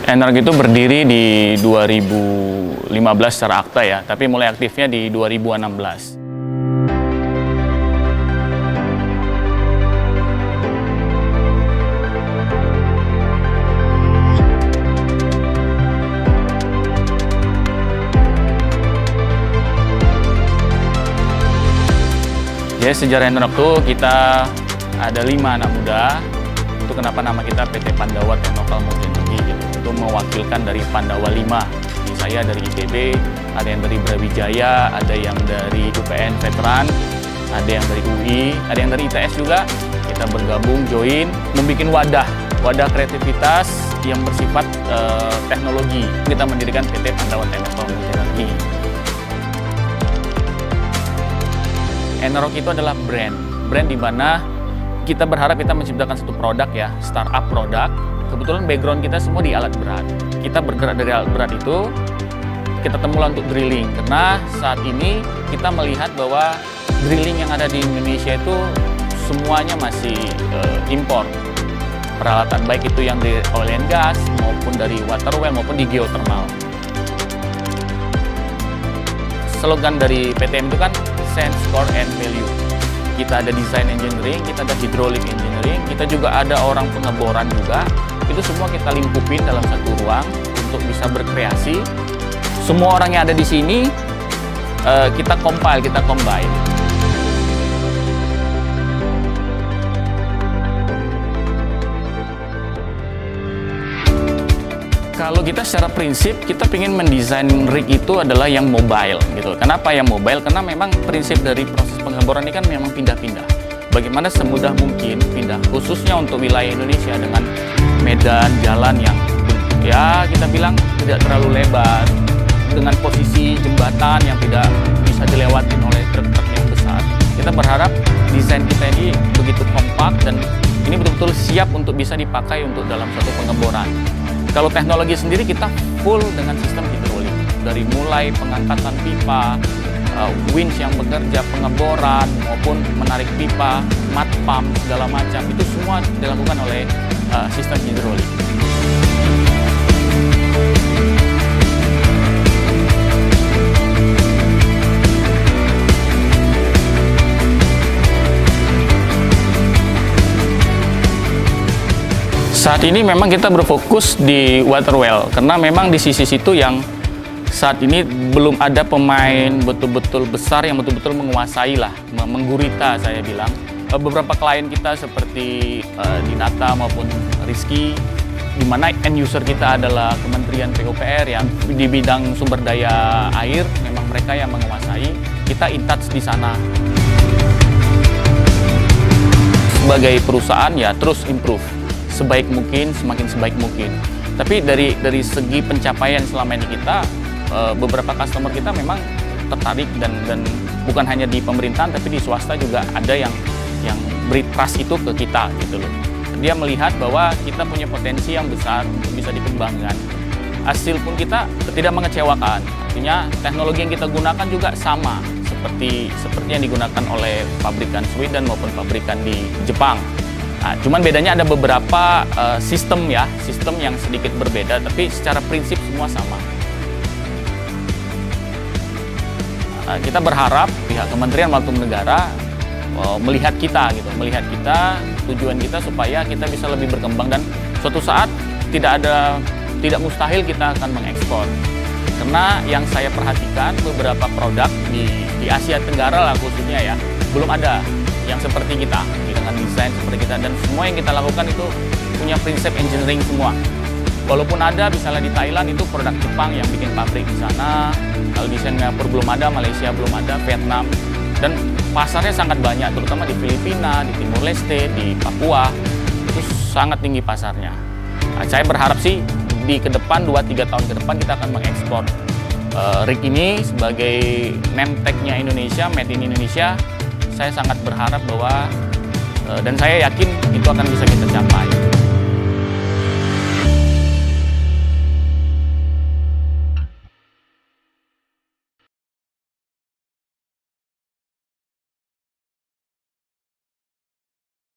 Energ itu berdiri di 2015 secara akta ya, tapi mulai aktifnya di 2016. Jadi sejarah Energ itu kita ada 5 anak muda. Itu kenapa nama kita PT Pandawa Technocal Multi-Energy gitu. Itu mewakilkan dari Pandawa 5. Jadi saya dari ITB, ada yang dari Brawijaya, ada yang dari UPN Veteran, ada yang dari UI, ada yang dari ITS juga. Kita bergabung, join, membuat wadah kreativitas yang bersifat teknologi. Kita mendirikan PT Pandawa Technocal Multi-Energy. Energ itu adalah brand di mana kita berharap kita menciptakan satu produk ya, startup produk. Kebetulan background kita semua di alat berat. Kita bergerak dari alat berat itu, kita temulah untuk drilling. Karena saat ini kita melihat bahwa drilling yang ada di Indonesia itu semuanya masih impor. Peralatan baik itu yang dari oil and gas, maupun dari water well, maupun di geothermal. Slogan dari PTM itu kan Sense, Core, and Value. Kita ada design engineering, kita ada hydraulic engineering, kita juga ada orang pengeboran juga. Itu semua kita lingkupin dalam satu ruang untuk bisa berkreasi. Semua orang yang ada di sini kita compile, kita combine. Kalau kita secara prinsip, kita ingin mendesain rig itu adalah yang mobile gitu. Kenapa yang mobile? Karena memang prinsip dari proses pengeboran ini kan memang pindah-pindah. Bagaimana semudah mungkin pindah, khususnya untuk wilayah Indonesia dengan medan jalan yang ya kita bilang tidak terlalu lebar, dengan posisi jembatan yang tidak bisa dilewati oleh truk-truk yang besar. Kita berharap desain kita ini begitu kompak dan ini betul-betul siap untuk bisa dipakai untuk dalam satu pengeboran. Kalau teknologi sendiri kita full dengan sistem hidrolik. Dari mulai pengangkatan pipa, winch yang bekerja, pengeboran, maupun menarik pipa, mat pump, segala macam. Itu semua dilakukan oleh sistem hidrolik. Saat ini memang kita berfokus di water well, karena memang di sisi situ yang saat ini belum ada pemain betul-betul besar yang betul-betul menguasai lah, menggurita saya bilang. Beberapa klien kita seperti Dinata maupun Rizky, di mana end user kita adalah Kementerian PUPR yang di bidang sumber daya air, memang mereka yang menguasai, kita in touch di sana. Sebagai perusahaan ya terus improve. Sebaik mungkin, semakin sebaik mungkin. Tapi dari segi pencapaian selama ini kita, beberapa customer kita memang tertarik dan bukan hanya di pemerintahan, tapi di swasta juga ada yang beri trust itu ke kita gitu loh. Dia melihat bahwa kita punya potensi yang besar untuk bisa dikembangkan. Hasil pun kita tidak mengecewakan. Artinya teknologi yang kita gunakan juga sama seperti yang digunakan oleh pabrikan Sweden maupun pabrikan di Jepang. Nah, cuman bedanya ada beberapa sistem yang sedikit berbeda, tapi secara prinsip semua sama. Kita berharap pihak kementerian maupun negara melihat kita, tujuan kita supaya kita bisa lebih berkembang dan suatu saat tidak mustahil kita akan mengekspor. Karena yang saya perhatikan beberapa produk di Asia Tenggara lah khususnya ya belum ada yang seperti kita, dengan desain seperti kita, dan semua yang kita lakukan itu punya prinsip engineering semua. Walaupun ada, misalnya di Thailand itu produk Jepang yang bikin pabrik di sana, kalau di Singapura belum ada, Malaysia belum ada, Vietnam, dan pasarnya sangat banyak, terutama di Filipina, di Timur Leste, di Papua, itu sangat tinggi pasarnya. Nah, saya berharap sih di ke depan, 2-3 tahun ke depan kita akan mengekspor rig ini sebagai name tag-nya Indonesia, made in Indonesia. Saya sangat berharap bahwa dan saya yakin itu akan bisa kita capai.